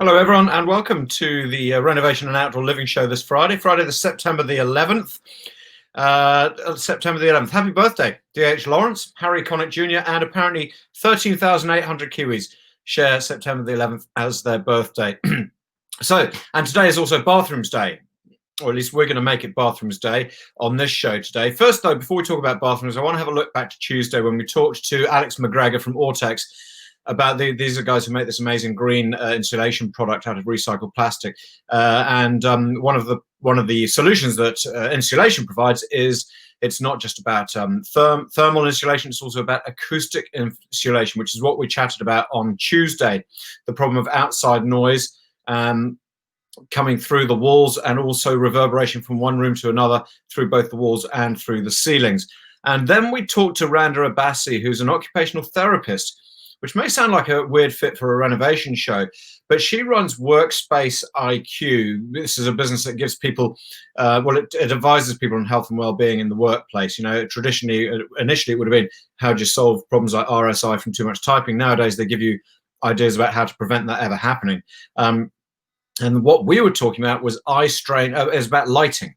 Hello, everyone, and welcome to the Renovation and Outdoor Living Show this Friday, the September the 11th. September the 11th. Happy birthday, D.H. Lawrence, Harry Connick Jr., and apparently 13,800 Kiwis share September the 11th as their birthday. And today is also Bathrooms Day, or at least we're going to make it Bathrooms Day on this show today. First, though, before we talk about bathrooms, I want to have a look back to Tuesday when we talked to Alex McGregor from Ortex about these are guys who make this amazing green insulation product out of recycled plastic, and one of the solutions that insulation provides is it's not just about thermal insulation, it's also about acoustic insulation, which is what we chatted about on Tuesday. The problem of outside noise coming through the walls, and also reverberation from one room to another through both the walls and through the ceilings. And then we talked to Randa Abbasi, who's an occupational therapist, which may sound like a weird fit for a renovation show, but she runs Workspace IQ. This is a business that gives people, it advises people on health and well-being in the workplace. You know, initially it would have been, how do you solve problems like RSI from too much typing? Nowadays, they give you ideas about how to prevent that ever happening. And what we were talking about was eye strain, is about lighting.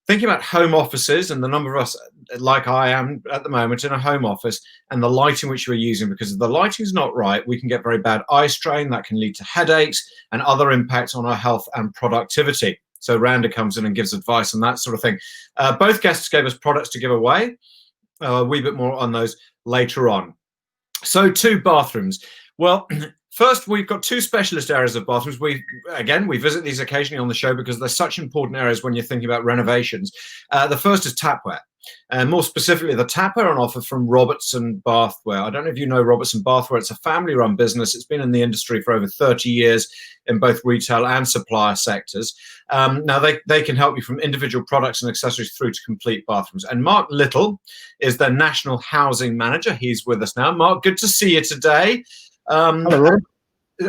Thinking about home offices and the number of us, like I am at the moment in a home office, and the lighting which we're using, because if the lighting is not right, we can get very bad eye strain that can lead to headaches and other impacts on our health and productivity. So Randa comes in and gives advice on that sort of thing. Both guests gave us products to give away. A wee bit more on those later on. So to bathrooms. Well, first, we've got two specialist areas of bathrooms. We visit these occasionally on the show because they're such important areas when you're thinking about renovations. The first is tapware, and more specifically, the tapware on offer from Robertson Bathware. I don't know if you know Robertson Bathware. It's a family-run business. It's been in the industry for over 30 years in both retail and supplier sectors. Now, they can help you from individual products and accessories through to complete bathrooms. And Mark Little is their National Housing Manager. He's with us now. Mark, good to see you today. Hello, Rob.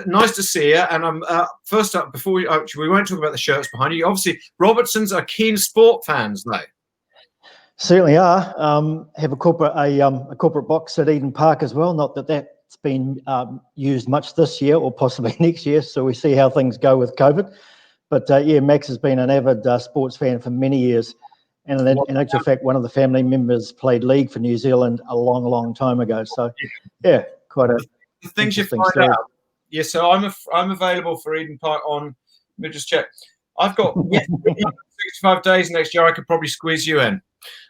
Nice to see you. And first up, before we won't talk about the shirts behind you. Obviously, Robertsons are keen sport fans, though. Certainly are. Have a corporate box at Eden Park as well. Not that that's been used much this year or possibly next year. So we see how things go with COVID. But yeah, Max has been an avid sports fan for many years. And in actual fact, one of the family members played league for New Zealand a long, long time ago. So yeah, quite a the things you find story. out. Yeah, so I'm available for Eden Park on. Let me just check. I've got 65 days next year. I could probably squeeze you in,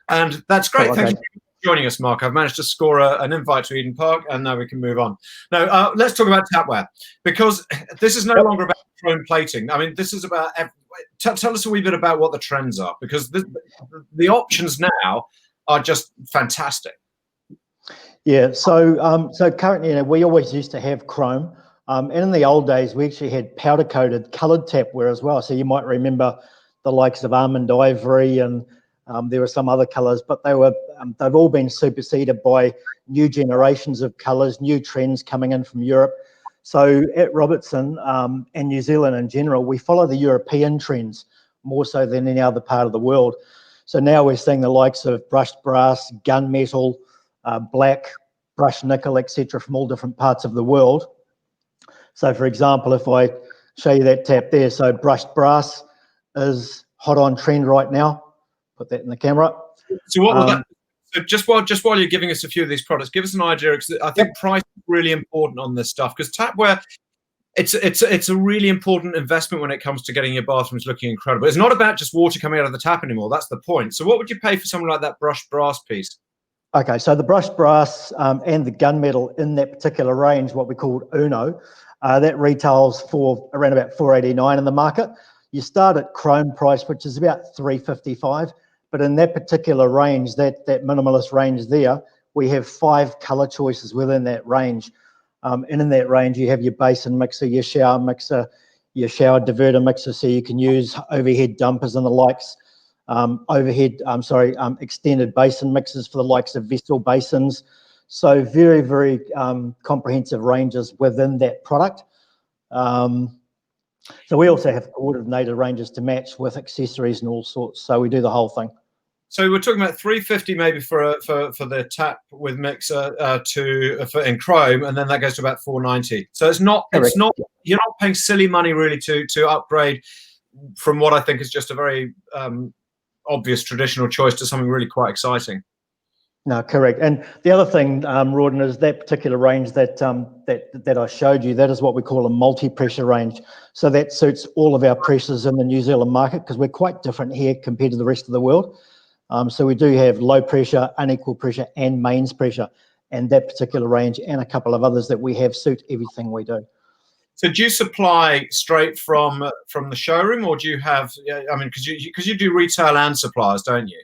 and that's great. Thank you for joining us, Mark. I've managed to score an invite to Eden Park, and now we can move on. Now, let's talk about tapware, because this is no longer about chrome plating. I mean, this is about. Tell us a wee bit about what the trends are, because the options now are just fantastic. Yeah, so currently, we always used to have chrome, and in the old days, we actually had powder-coated coloured tapware as well. So you might remember the likes of almond ivory, and there were some other colours, but they've all been superseded by new generations of colours, new trends coming in from Europe. So at Robertson and New Zealand in general, we follow the European trends more so than any other part of the world. So now we're seeing the likes of brushed brass, gunmetal, black, brushed nickel, etc., from all different parts of the world. So, for example, if I show you that tap there, so brushed brass is hot on trend right now. Put that in the camera. So what was that? So just while you're giving us a few of these products, give us an idea, because I think price is really important on this stuff, because tapware, it's a really important investment when it comes to getting your bathrooms looking incredible. It's not about just water coming out of the tap anymore. That's the point. So what would you pay for something like that brushed brass piece? Okay, so the brushed brass and the gunmetal in that particular range, what we called Uno, that retails for around about $4.89 in the market. You start at chrome price, which is about $3.55, but in that particular range, that minimalist range there, we have 5 colour choices within that range. And in that range, you have your basin mixer, your shower mixer, your shower diverter mixer, so you can use overhead dumpers and the likes. Extended basin mixers for the likes of Vestal basins. So very, very comprehensive ranges within that product. So we also have coordinated ranges to match with accessories and all sorts. So we do the whole thing. So we're talking about 350 maybe for the tap with mixer in Chrome, and then that goes to about 490. So it's not you're not paying silly money really to upgrade from what I think is just a very obvious traditional choice to something really quite exciting. No, correct. And the other thing, Rawdon, is that particular range that I showed you, that is what we call a multi-pressure range. So that suits all of our pressures in the New Zealand market, because we're quite different here compared to the rest of the world. So we do have low pressure, unequal pressure, and mains pressure. And that particular range and a couple of others that we have suit everything we do. So do you supply straight from the showroom, or do you have, I mean, because you do retail and suppliers, don't you?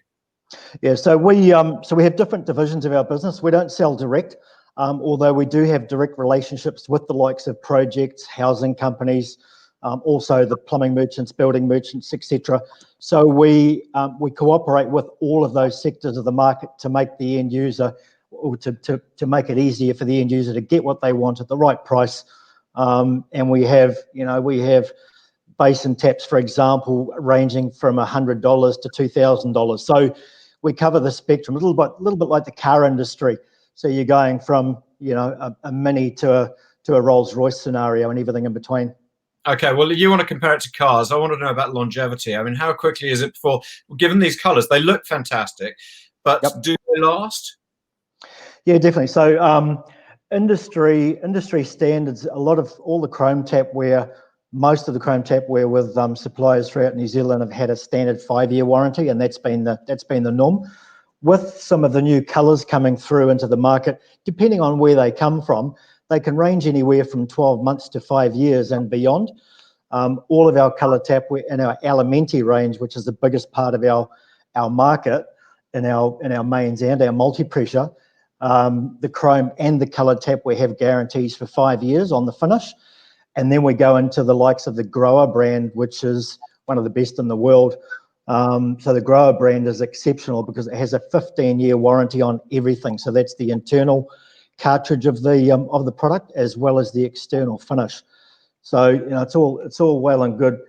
Yeah, so we have different divisions of our business. We don't sell direct, although we do have direct relationships with the likes of projects, housing companies, also the plumbing merchants, building merchants, etc. So we cooperate with all of those sectors of the market to make the end user, or to make it easier for the end user to get what they want at the right price. And we have basin taps, for example, ranging from $100 to $2,000. So we cover the spectrum, a little bit like the car industry. So you're going from a Mini to a Rolls Royce scenario and everything in between. Okay, well, you want to compare it to cars. I want to know about longevity. I mean, how quickly is it before, given these colours, they look fantastic, but do they last? Yeah, definitely. So industry standards, all the chrome tapware, most of the chrome tapware with suppliers throughout New Zealand have had a standard 5-year warranty, and that's been the norm. With some of the new colours coming through into the market, depending on where they come from, they can range anywhere from 12 months to 5 years and beyond. All of our colour tapware in our Elementi range, which is the biggest part of our market in our mains and our multi-pressure, the chrome and the colour tapware have guarantees for 5 years on the finish. And then we go into the likes of the Grower brand, which is one of the best in the world. So the Grower brand is exceptional because it has a 15-year warranty on everything. So that's the internal cartridge of the product as well as the external finish. So it's all well and good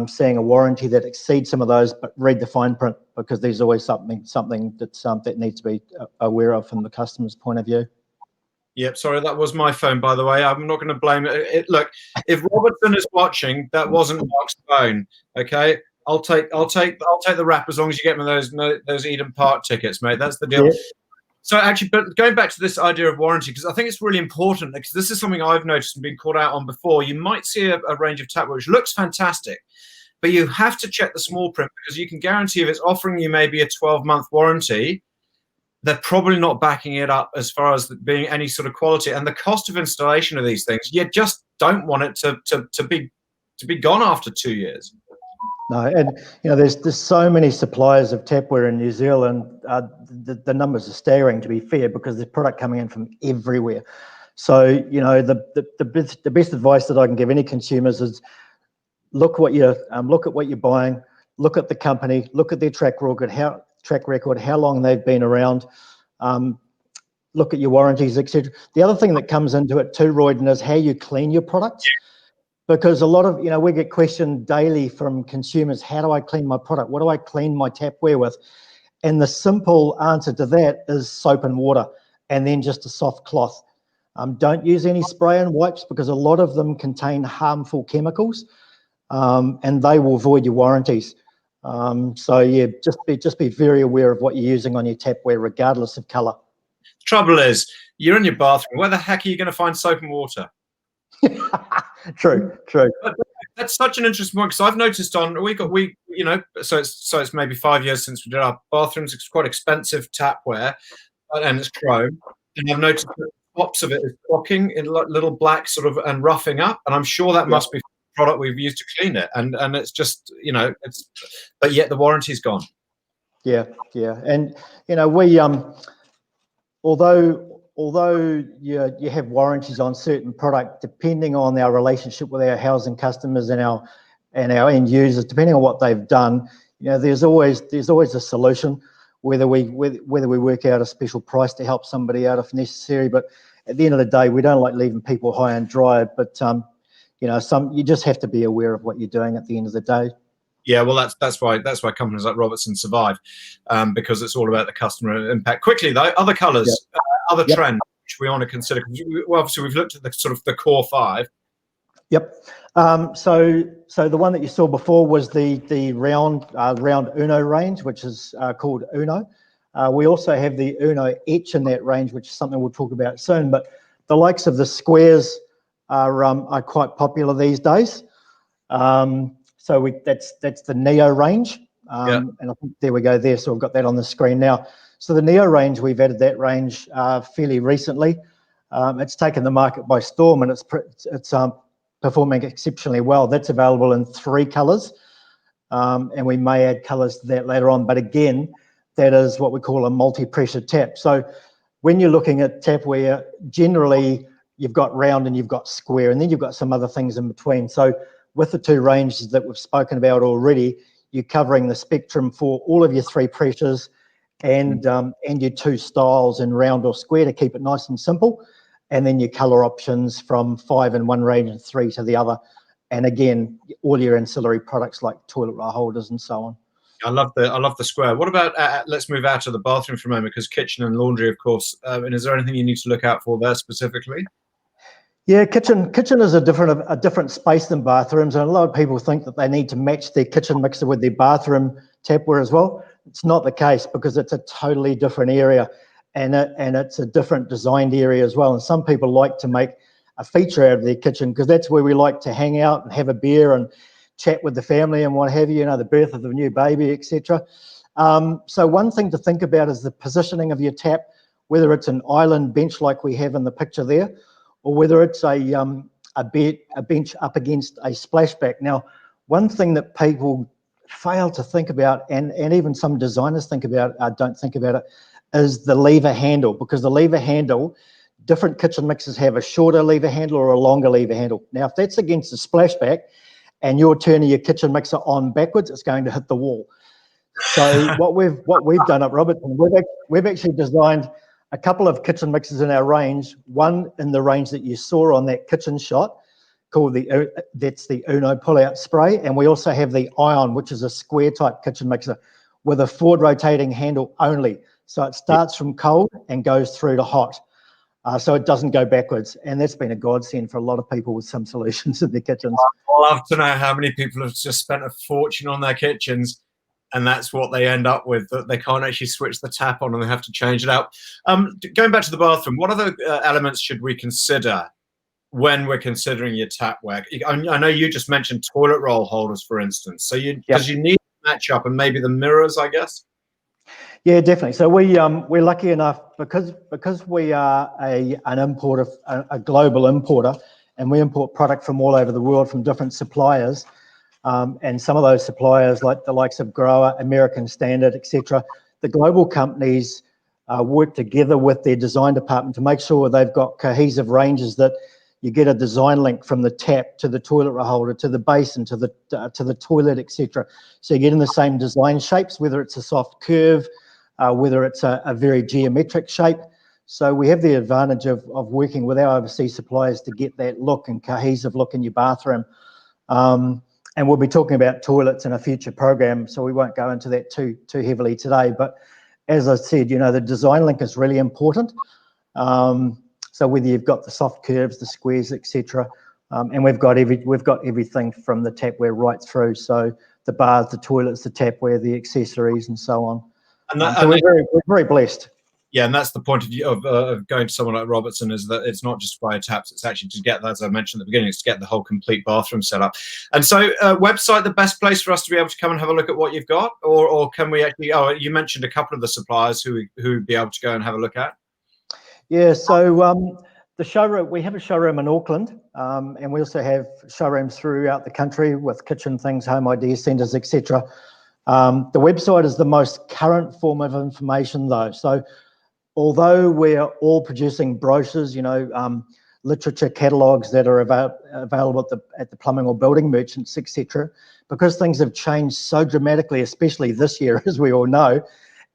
seeing a warranty that exceeds some of those, but read the fine print, because there's always something that needs to be aware of from the customer's point of view. Yep, sorry, that was my phone, by the way. I'm not going to blame it. Look, if Robertson is watching, that wasn't Mark's phone. Okay, I'll take the rap as long as you get me those Eden Park tickets, mate. That's the deal. Yeah. So actually, but going back to this idea of warranty, because I think it's really important, because this is something I've noticed and been caught out on before. You might see a range of tapware which looks fantastic, but you have to check the small print, because you can guarantee if it's offering you maybe a 12-month warranty, they're probably not backing it up as far as being any sort of quality. And the cost of installation of these things, you just don't want it to be gone after 2 years. No, and there's so many suppliers of tapware in New Zealand. The numbers are staggering, to be fair, because there's product coming in from everywhere. So the best advice that I can give any consumers is look at what you're buying, look at the company, look at their track record, how long they've been around, look at your warranties, etc. The other thing that comes into it too, Royden, is how you clean your products. Yeah. Because a lot of, we get questioned daily from consumers, how do I clean my product? What do I clean my tapware with? And the simple answer to that is soap and water, and then just a soft cloth. Don't use any spray and wipes, because a lot of them contain harmful chemicals, and they will void your warranties. So yeah, just be very aware of what you're using on your tapware, regardless of colour. Trouble is, you're in your bathroom. Where the heck are you going to find soap and water? True. But that's such an interesting point, because I've noticed so it's maybe 5 years since we did our bathrooms. It's quite expensive tapware, and it's chrome. And I've noticed that the tops of it is crocking in little black sort of and roughing up, and I'm sure that must be product we've used to clean it, and it's just but yet the warranty's gone. Yeah, and we although you have warranties on certain product, depending on our relationship with our housing customers and our end users, depending on what they've done, there's always a solution, whether we work out a special price to help somebody out if necessary. But at the end of the day, we don't like leaving people high and dry, but you just have to be aware of what you're doing at the end of the day. Yeah, well, that's why companies like Robertson survive, because it's all about the customer impact. Quickly though, other colours, other trends which we want to consider. Well, obviously we've looked at the sort of the core five. Yep. So the one that you saw before was the round Uno range, which is called Uno. We also have the Uno Etch in that range, which is something we'll talk about soon. But the likes of the squares are quite popular these days. So that's the Neo range, and I think there we go there. So we've got that on the screen now. So the Neo range, we've added that range fairly recently. It's taken the market by storm, and it's performing exceptionally well. That's available in 3 colours, and we may add colours to that later on. But again, that is what we call a multi-pressure tap. So when you're looking at tapware, generally you've got round and you've got square, and then you've got some other things in between. So with the 2 ranges that we've spoken about already, you're covering the spectrum for all of your 3 pressures and your 2 styles in round or square to keep it nice and simple. And then your colour options from 5 in one range and 3 to the other. And again, all your ancillary products like toilet roll holders and so on. I love the square. What about, let's move out of the bathroom for a moment, because kitchen and laundry, of course. And is there anything you need to look out for there specifically? Yeah, kitchen is a different space than bathrooms, and a lot of people think that they need to match their kitchen mixer with their bathroom tapware as well. It's not the case, because it's a totally different area, and it's a different designed area as well. And some people like to make a feature out of their kitchen, because that's where we like to hang out and have a beer and chat with the family and what have you, the birth of the new baby, etc. So one thing to think about is the positioning of your tap, whether it's an island bench like we have in the picture there, or whether it's a bench up against a splashback. Now, one thing that people fail to think about, and even some designers don't think about it, is the lever handle, because the lever handle, different kitchen mixers have a shorter lever handle or a longer lever handle. Now, if that's against a splashback and you're turning your kitchen mixer on backwards, it's going to hit the wall. So what we've done at Robertson, we've actually designed a couple of kitchen mixers in our range, one in the range that you saw on that kitchen shot, called that's the Uno pull-out spray, and we also have the Ion, which is a square-type kitchen mixer with a forward rotating handle only. So it starts from cold and goes through to hot, so it doesn't go backwards, and that's been a godsend for a lot of people with some solutions in their kitchens. I'd love to know how many people have just spent a fortune on their kitchens, and that's what they end up with, that they can't actually switch the tap on and they have to change it out. Going back to the bathroom, what other elements should we consider when we're considering your tapware? I know you just mentioned toilet roll holders, for instance. So you need to match up, and maybe the mirrors, I guess. Yeah, definitely. So we're lucky enough, because we are an importer, a global importer, and we import product from all over the world from different suppliers. And some of those suppliers, like the likes of Grower, American Standard, etc., the global companies work together with their design department to make sure they've got cohesive ranges, that you get a design link from the tap to the toilet roll holder to the basin to the toilet, etc. So you get in the same design shapes, whether it's a soft curve, whether it's a very geometric shape. So we have the advantage of working with our overseas suppliers to get that look and cohesive look in your bathroom. And we'll be talking about toilets in a future program, so we won't go into that too heavily today. But as I said, the design link is really important. So whether you've got the soft curves, the squares, etc., and we've got everything from the tapware right through. So the bars, the toilets, the tapware, the accessories, and so on. So we're very blessed. Yeah, and that's the point of view of going to someone like Robertson, is that it's not just via taps, it's actually to get, as I mentioned at the beginning, it's to get the whole complete bathroom set up. And so website, the best place for us to be able to come and have a look at what you've got? Or can we actually, you mentioned a couple of the suppliers who would be able to go and have a look at? Yeah, so the showroom, we have a showroom in Auckland, and we also have showrooms throughout the country with kitchen things, home idea centres, etc. The website is the most current form of information though. So although we're all producing brochures, literature catalogues that are available at the plumbing or building merchants, etc., because things have changed so dramatically, especially this year, as we all know,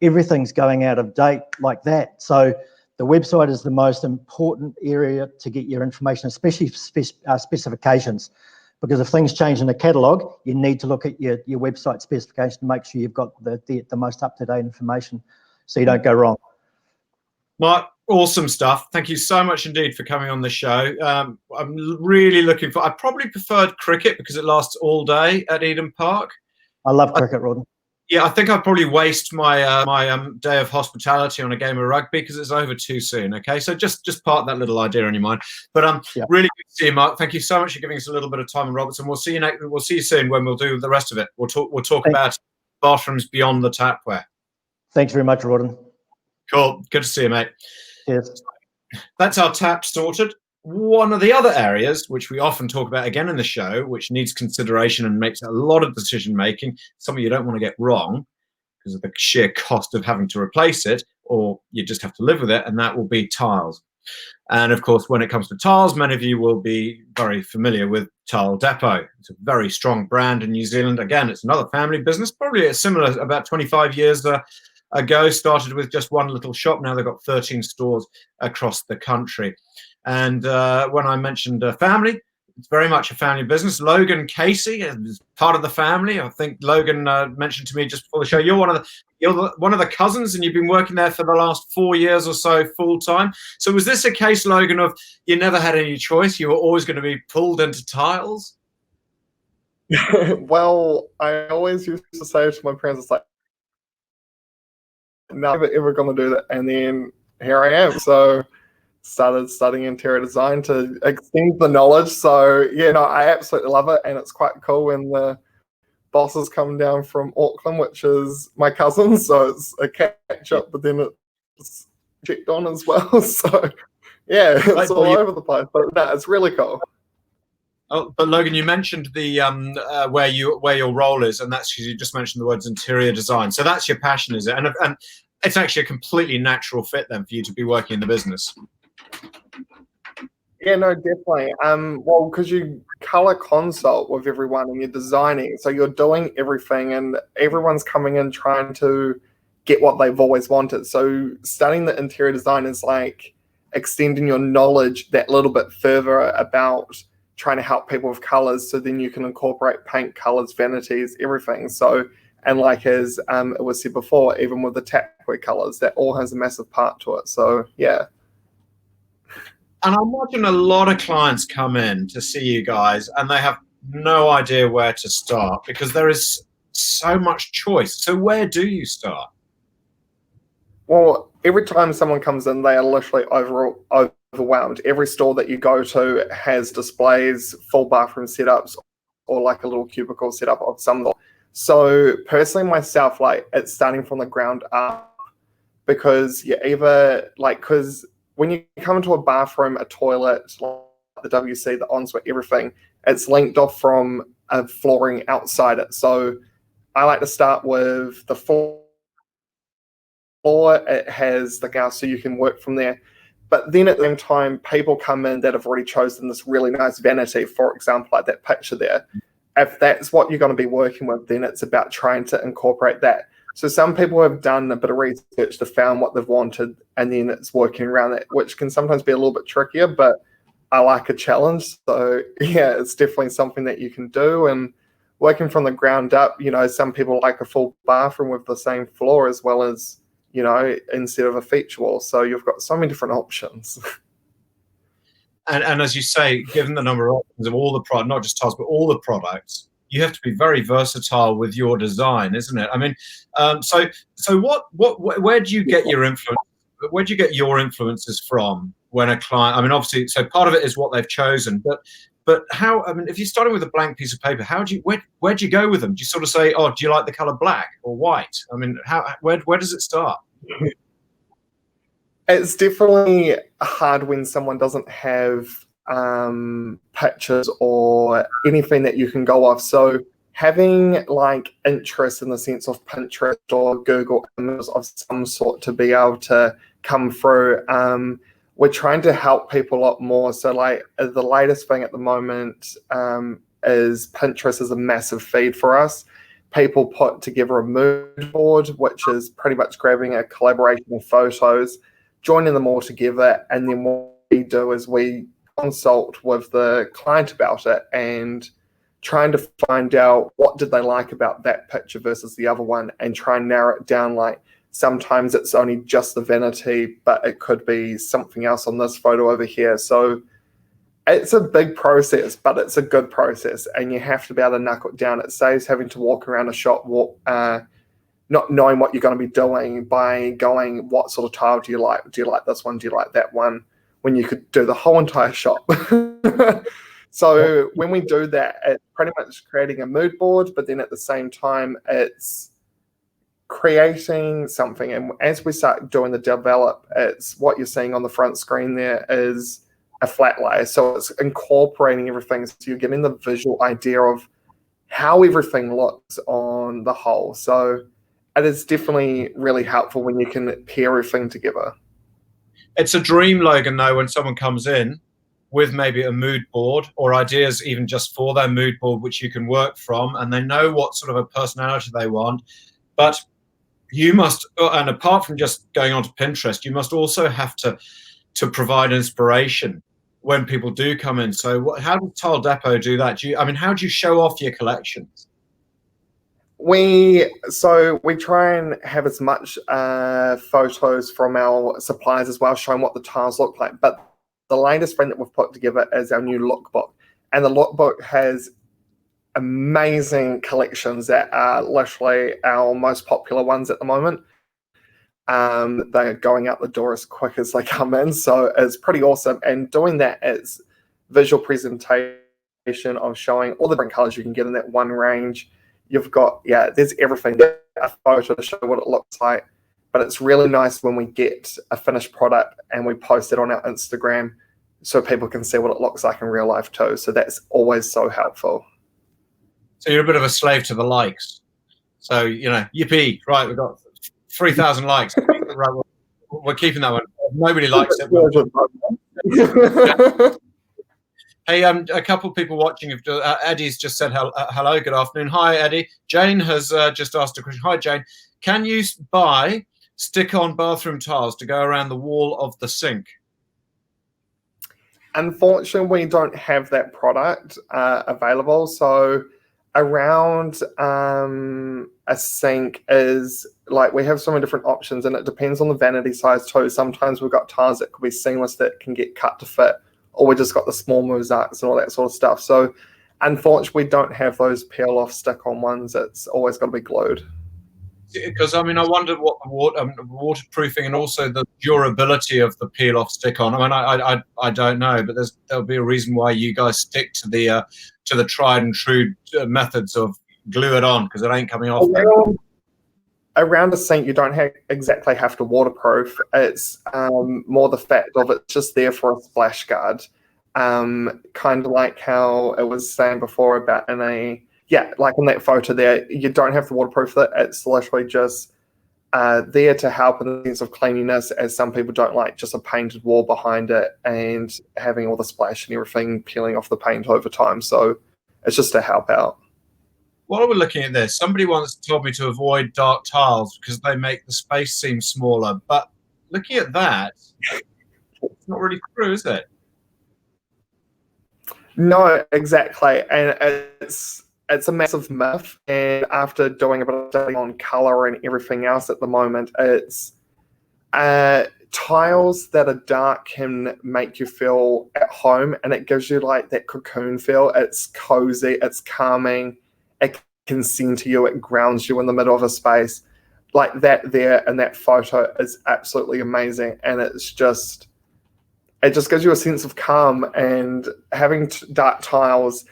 everything's going out of date like that. So the website is the most important area to get your information, especially specifications, because if things change in the catalogue, you need to look at your website specification to make sure you've got the most up-to-date information so you don't go wrong. Mark, awesome stuff. Thank you so much indeed for coming on the show. I'm really looking for, I probably preferred cricket because it lasts all day at Eden Park. I love cricket, Rawdon. Yeah, I think I'd probably waste my day of hospitality on a game of rugby because it's over too soon. Okay, so just park that little idea in your mind. But really good to see you, Mark. Thank you so much for giving us a little bit of time in Robertson. We'll see you soon when we'll do the rest of it. We'll talk about bathrooms beyond the tapware. Thanks very much, Rawdon. Cool. Good to see you, mate. Cheers. That's our tap sorted. One of the other areas, which we often talk about again in the show, which needs consideration and makes a lot of decision making, something you don't want to get wrong because of the sheer cost of having to replace it, or you just have to live with it, and that will be tiles. And of course, when it comes to tiles, many of you will be very familiar with Tile Depot. It's a very strong brand in New Zealand. Again, it's another family business, probably a similar, about 25 years ago, started with just one little shop. Now they've got 13 stores across the country. And when I mentioned family, it's very much a family business. Logan Casey is part of the family. I think Logan mentioned to me just before the show, you're one of the cousins, and you've been working there for the last 4 years or so full time. So was this a case, Logan, of you never had any choice? You were always going to be pulled into tiles? Well, I always used to say to my parents, it's like, never ever going to do that. And then here I am. So started studying interior design to extend the knowledge. So yeah, no, I absolutely love it, and it's quite cool when the bosses come down from Auckland, which is my cousin, so it's a catch up, but then it's checked on as well. So yeah, it's all over the place, but no, it's really cool. Oh, but Logan, you mentioned the where your role is, and that's because you just mentioned the words interior design. So that's your passion, is it? And it's actually a completely natural fit then for you to be working in the business. Yeah, no, definitely. Well, because you color consult with everyone and you're designing, so you're doing everything, and everyone's coming in trying to get what they've always wanted. So studying the interior design is like extending your knowledge that little bit further about trying to help people with colors, so then you can incorporate paint, colors, vanities, everything. So, and like as it was said before, even with the tapware colors, that all has a massive part to it. So yeah. And I imagine a lot of clients come in to see you guys and they have no idea where to start because there is so much choice. So where do you start? Well, every time someone comes in, they are literally overwhelmed. Every store that you go to has displays, full bathroom setups, or like a little cubicle setup of some sort. So personally, myself, like it's starting from the ground up, because you either like, because when you come into a bathroom, a toilet, like the WC, the ensuite, everything, it's linked off from a flooring outside it. So I like to start with the floor. It has the gas, so you can work from there. But then at the same time, people come in that have already chosen this really nice vanity, for example, like that picture there. If that's what you're going to be working with, then it's about trying to incorporate that. So some people have done a bit of research to found what they've wanted, and then it's working around it, which can sometimes be a little bit trickier, but I like a challenge. So yeah, it's definitely something that you can do. And working from the ground up, you know, some people like a full bathroom with the same floor as well as, you know, instead of a feature wall. So you've got so many different options. And as you say, given the number of options of all the products, not just tiles, but all the products, you have to be very versatile with your design, isn't it? I mean, so where do you get your influence? Where do you get your influences from when a client? I mean, obviously, so part of it is what they've chosen, but how? I mean, if you're starting with a blank piece of paper, where do you go with them? Do you sort of say, oh, do you like the color black or white? I mean, where does it start? It's definitely hard when someone doesn't have pictures or anything that you can go off. So having like interest in the sense of Pinterest or Google Images of some sort to be able to come through. We're trying to help people a lot more. So like the latest thing at the moment is Pinterest is a massive feed for us. People put together a mood board, which is pretty much grabbing a collaboration of photos, joining them all together, and then what we do is we consult with the client about it, and trying to find out what did they like about that picture versus the other one, and try and narrow it down. Like sometimes it's only just the vanity, but it could be something else on this photo over here. So it's a big process, but it's a good process, and you have to be able to knuckle it down. It saves having to walk around a shop, not knowing what you're going to be doing, by going, what sort of tile do you like? Do you like this one? Do you like that one? When you could do the whole entire shop. So when we do that, it's pretty much creating a mood board, but then at the same time, it's creating something. And as we start doing the develop, it's what you're seeing on the front screen there is a flat layer. So it's incorporating everything. So you're getting the visual idea of how everything looks on the whole. So it is definitely really helpful when you can pair everything together. It's a dream, Logan, though, when someone comes in with maybe a mood board or ideas even just for their mood board, which you can work from, and they know what sort of a personality they want. But you must, and apart from just going onto Pinterest, you must also have to provide inspiration when people do come in. So how does Tile Depot do that? How do you show off your collections? We try and have as much photos from our suppliers as well, showing what the tiles look like. But the latest thing that we've put together is our new lookbook. And the lookbook has amazing collections that are literally our most popular ones at the moment. They're going out the door as quick as they come in. So it's pretty awesome. And doing that is visual presentation of showing all the different colors you can get in that one range. You've got, there's everything, a photo to show what it looks like. But it's really nice when we get a finished product and we post it on our Instagram so people can see what it looks like in real life too. So that's always so helpful. So you're a bit of a slave to the likes. So, yippee, right, we've got 3,000 likes. Right, we're keeping that one. Nobody likes it. Hey, a couple of people watching. Eddie's just said hello, good afternoon. Hi, Eddie. Jane has just asked a question. Hi, Jane. Can you buy stick-on bathroom tiles to go around the wall of the sink? Unfortunately, we don't have that product available. So around a sink is like, we have so many different options, and it depends on the vanity size too. Sometimes we've got tiles that could be seamless that can get cut to fit, or we just got the small mosaics and all that sort of stuff. So unfortunately, we don't have those peel-off stick-on ones. It's always got to be glued. Because I wondered what the waterproofing and also the durability of the peel-off stick-on. I don't know, but there'll be a reason why you guys stick to the tried and true methods of glue it on, because it ain't coming off. Around a sink, you don't exactly have to waterproof. It's more the fact of it's just there for a splash guard, kind of like how it was saying before about like in that photo there, you don't have to waterproof it. It's literally just there to help in the sense of cleanliness, as some people don't like just a painted wall behind it and having all the splash and everything peeling off the paint over time. So it's just to help out. While we're looking at this, somebody once told me to avoid dark tiles because they make the space seem smaller. But looking at that, it's not really true, is it? No, exactly. And it's a massive myth. And after doing a bit of study on color and everything else at the moment, it's tiles that are dark can make you feel at home, and it gives you like that cocoon feel. It's cozy, it's calming, it can center you, it grounds you in the middle of a space. Like that there in that photo is absolutely amazing, and it just gives you a sense of calm. And having dark tiles,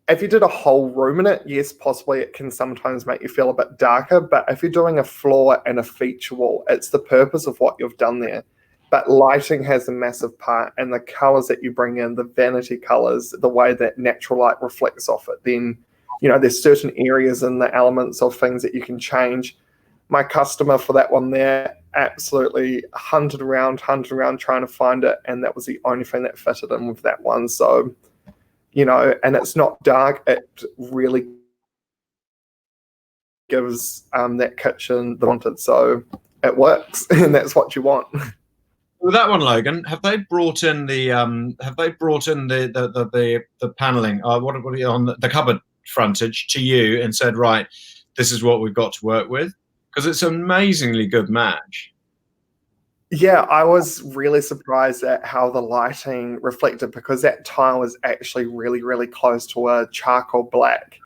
if you did a whole room in it, yes, possibly it can sometimes make you feel a bit darker, but if you're doing a floor and a feature wall, it's the purpose of what you've done there. But lighting has a massive part, and the colors that you bring in, the vanity colors, the way that natural light reflects off it, then, there's certain areas and the elements of things that you can change. My customer for that one there absolutely hunted around trying to find it, and that was the only thing that fitted in with that one. So, and it's not dark, it really gives that kitchen the wanted, so it works, and that's what you want. With that one, Logan, have they brought in the paneling? What are you on the cupboard frontage to you and said, right, this is what we've got to work with? Because it's an amazingly good match. Yeah, I was really surprised at how the lighting reflected because that tile is actually really, really close to a charcoal black.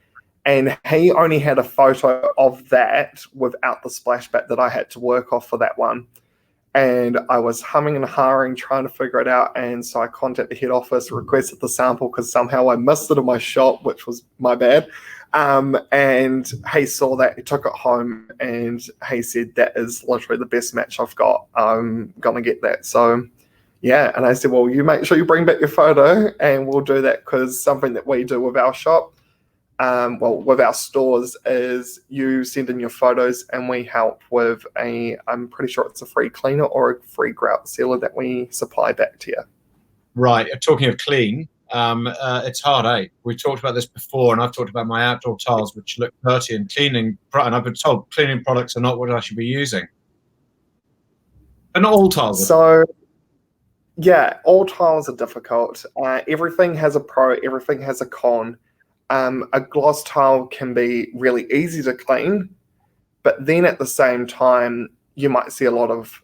And he only had a photo of that without the splashback that I had to work off for that one. And I was humming and hawing trying to figure it out. And so I contacted the head office, requested the sample because somehow I missed it in my shop, which was my bad. And he saw that, he took it home, and he said, that is literally the best match I've got. I'm going to get that. So, yeah. And I said, well, you make sure you bring back your photo and we'll do that because something that we do with our shop, with our stores, is you send in your photos and we help with I'm pretty sure it's a free cleaner or a free grout sealer that we supply back to you. Right. Talking of clean, it's hard, eh? We talked about this before, and I've talked about my outdoor tiles, which look dirty, and and I've been told cleaning products are not what I should be using. But not all tiles. So, yeah, all tiles are difficult. Everything has a pro, everything has a con. A gloss tile can be really easy to clean, but then at the same time, you might see a lot of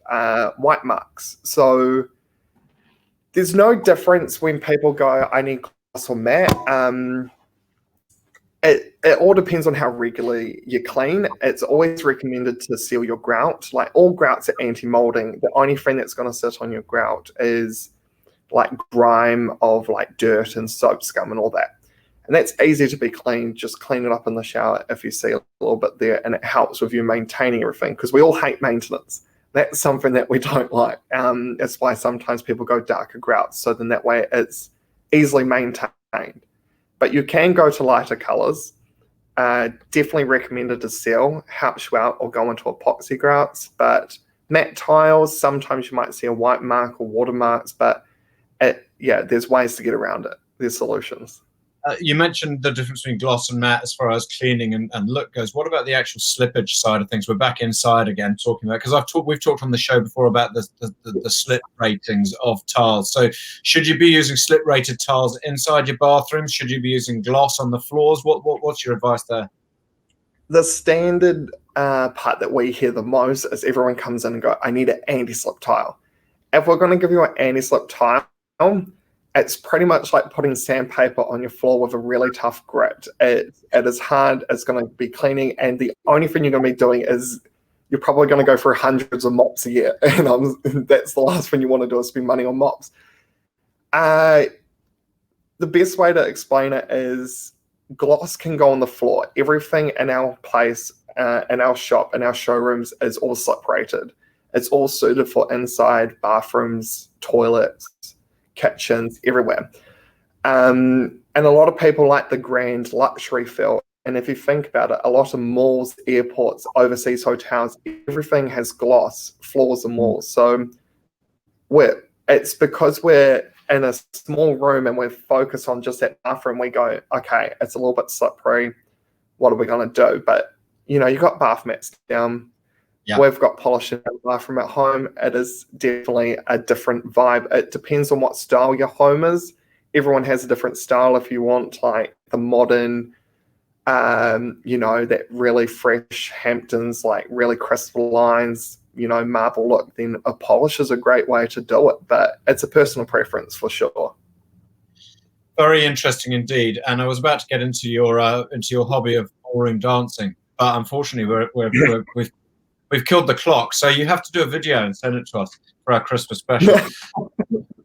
white marks. So there's no difference when people go, I need gloss or matte. It all depends on how regularly you clean. It's always recommended to seal your grout. Like all grouts are anti-molding. The only thing that's going to sit on your grout is like grime of like dirt and soap scum and all that. And that's easy to be cleaned. Just clean it up in the shower if you see a little bit there, and it helps with you maintaining everything because we all hate maintenance. That's something that we don't like. That's why sometimes people go darker grouts, so then that way it's easily maintained. But you can go to lighter colors. Definitely recommended to seal, helps you out, or go into epoxy grouts. But matte tiles, sometimes you might see a white mark or watermarks, but there's ways to get around it. There's solutions. You mentioned the difference between gloss and matte as far as cleaning and look goes. What about the actual slippage side of things? We're back inside again talking about, because we've talked on the show before about the slip ratings of tiles. So should you be using slip rated tiles inside your bathrooms? Should you be using gloss on the floors? What's your advice there? The standard part that we hear the most is everyone comes in and go, I need an anti-slip tile. If we're going to give you an anti-slip tile, it's pretty much like putting sandpaper on your floor with a really tough grit. It is hard. It's going to be cleaning, and the only thing you're going to be doing is you're probably going to go for hundreds of mops a year, and that's the last thing you want to do is spend money on mops. The best way to explain it is gloss can go on the floor. Everything in our place, in our shop, in our showrooms is all slip rated. It's all suited for inside bathrooms, toilets, kitchens, everywhere. And a lot of people like the grand luxury feel. And if you think about it, a lot of malls, airports, overseas hotels, everything has gloss, floors and walls. So it's because we're in a small room and we're focused on just that bathroom, we go, okay, it's a little bit slippery. What are we going to do? But, you've got bath mats down. Yeah. We've got polish in the bathroom at home. It is definitely a different vibe. It depends on what style your home is. Everyone has a different style. If you want like the modern, that really fresh Hamptons, like really crisp lines, marble look, then a polish is a great way to do it. But it's a personal preference for sure. Very interesting indeed. And I was about to get into your hobby of ballroom dancing, but unfortunately we've killed the clock, so you have to do a video and send it to us for our Christmas special.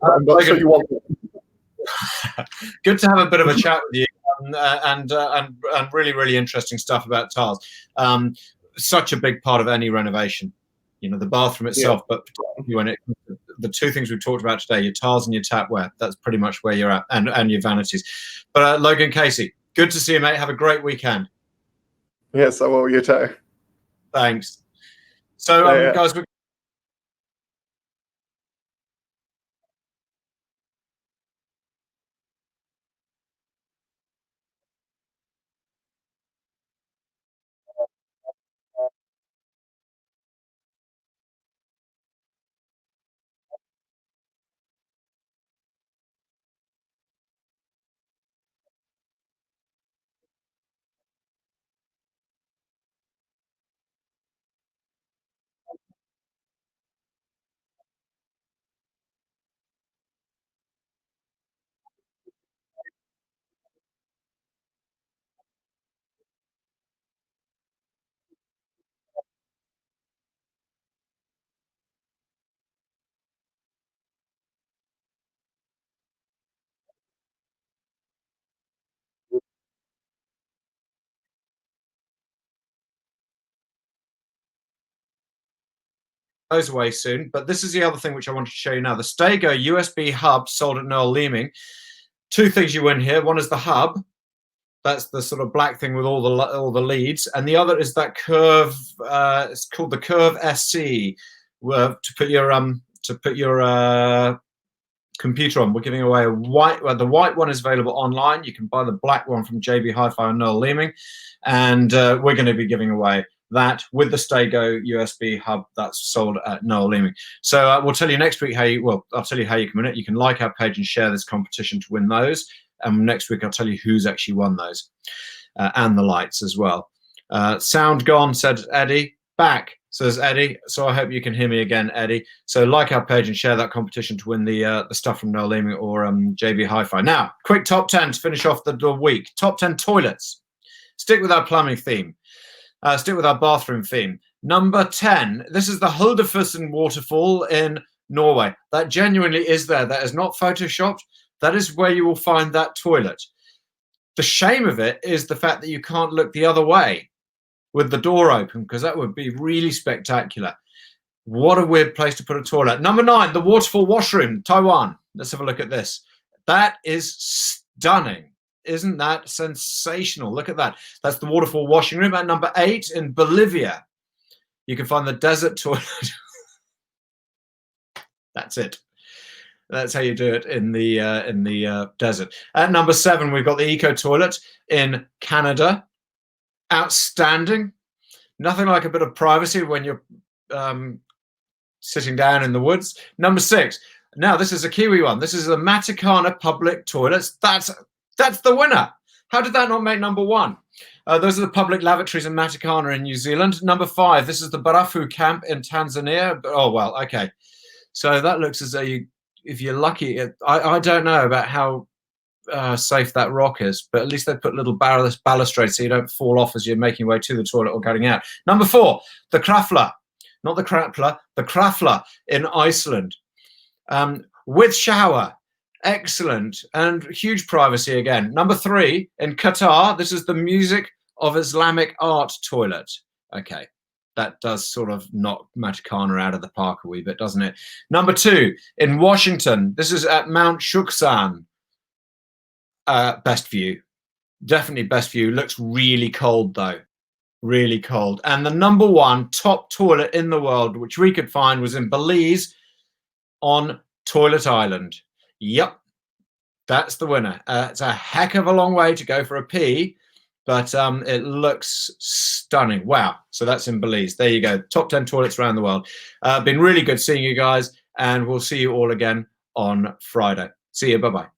I'm not sure you want it. Good to have a bit of a chat with you, and really, really interesting stuff about tiles. Such a big part of any renovation, the bathroom itself, but when the two things we've talked about today, your tiles and your tapware, that's pretty much where you're at, and your vanities. But Logan Casey, good to see you, mate. Have a great weekend. Yes, I will. You too. Thanks. So, guys, goes away soon. But this is the other thing which I wanted to show you now. The Stego USB hub sold at Noel Leeming. Two things you win here. One is the hub. That's the sort of black thing with all the leads, and the other is that Curve. It's called the Curve SC, to put your computer on. We're giving away a white. Well, the white one is available online. You can buy the black one from JB Hi-Fi and Noel Leeming, and we're going to be giving away that with the Stego USB hub that's sold at Noel Leeming. So we'll tell you next week how you. Well, I'll tell you how you can win it. You can like our page and share this competition to win those. And next week I'll tell you who's actually won those, and the lights as well. Sound gone, said Eddie. Back, says Eddie. So I hope you can hear me again, Eddie. So like our page and share that competition to win the stuff from Noel Leeming or JB Hi-Fi. Now, quick top 10 to finish off the week. Top 10 toilets. Stick with our plumbing theme. Stick with our bathroom theme. Number 10. This is the Hulderfossen waterfall in Norway. That genuinely is there. That is not photoshopped. That is where you will find that toilet. The shame of it is the fact that you can't look the other way with the door open, because that would be really spectacular. What a weird place to put a toilet. Number 9, the waterfall washroom, Taiwan. Let's have a look at this. That is stunning. Isn't that sensational? Look at that. That's the waterfall washing room. At number 8, in Bolivia, you can find the desert toilet. That's it. That's how you do it in the desert. At number 7, we've got the eco toilet in Canada. Outstanding. Nothing like a bit of privacy when you're sitting down in the woods. Number 6. Now this is a Kiwi one. This is the Matakana public toilets. That's the winner. How did that not make number 1? Those are the public lavatories in Matakana in New Zealand. Number 5. This is the Barafu camp in Tanzania. Oh well, okay. So that looks as though you. If you're lucky, I don't know about how safe that rock is, but at least they put little balustrades so you don't fall off as you're making your way to the toilet or getting out. Number 4, the Krafla, not the Krapla, the Krafla in Iceland, with shower, excellent, and huge privacy again. Number 3, in Qatar, this is the Music of Islamic Art toilet. Okay. That does sort of knock Matakana out of the park a wee bit, doesn't it? Number 2, in Washington. This is at Mount Shuksan. Best view. Definitely best view. Looks really cold, though. Really cold. And the number 1 top toilet in the world, which we could find, was in Belize on Toilet Island. Yep. That's the winner. It's a heck of a long way to go for a pee. But it looks stunning. Wow. So that's in Belize. There you go. Top 10 toilets around the world. Been really good seeing you guys. And we'll see you all again on Friday. See you. Bye-bye.